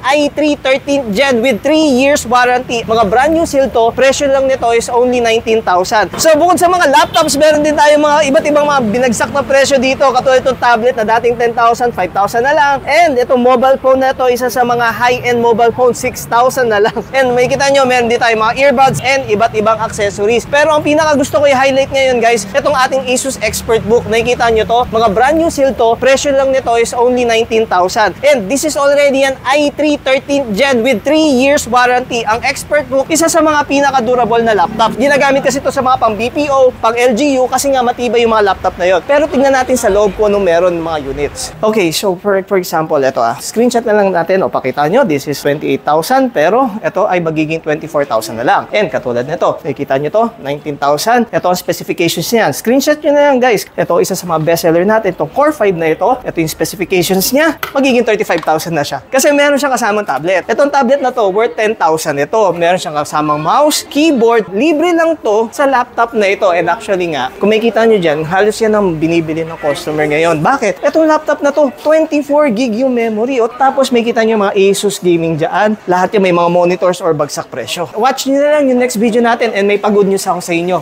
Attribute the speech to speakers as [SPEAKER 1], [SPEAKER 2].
[SPEAKER 1] i3 13th Gen with 3 years warranty. Mga brand new seal to, presyo lang nito is only 19,000. So bukod sa mga laptops, meron din tayo mga iba't ibang mga binagsak na presyo dito. Katulad itong tablet na dating 10,000, 5,000 na lang. And itong mobile phone na to, isa sa mga high-end mobile phone, 6,000 na lang. And may kita nyo, meron din tayo mga earbuds and iba't ibang accessories. Pero ang pinaka gusto ko i-highlight ngayon guys, itong ating Asus ExpertBook. Nakikita nyo to, mga brand new seal to, presyo lang nito is only 19,000. And this is already an i3 13th Gen with 3 years warranty. Ang ExpertBook, isa sa mga pinaka-durable na laptop. Ginagamit kasi ito sa mga pang BPO, pang LGU, kasi nga matibay yung mga laptop na yon. Pero tingnan natin sa loob kung anong meron mga units. Okay, so for example, ito screenshot na lang natin. O, pakita nyo, this is 28,000, pero ito ay magiging 24,000 na lang. And katulad nito, nakikita nyo to, 19,000. Ito ang specifications niyan. Screenshot nyo na lang guys. Ito, isa sa mga bestseller natin, itong Core 5 na ito. Ito yung specifications niya, magiging 35,000 na siya. Kasi meron siyang kasamang tablet. Itong tablet na to, worth 10,000 ito. Meron siyang kasamang mouse, keyboard, libre lang to sa laptop na ito. And actually nga, kung makikita nyo dyan, halos yan ang binibili ng customer ngayon. Bakit? Itong laptop na to, 24 gig yung memory. O tapos may kita nyo mga Asus gaming dyan. Lahat yung may mga monitors or bagsak presyo. Watch nyo na lang yung next video natin and may pag-good news ako sa inyo.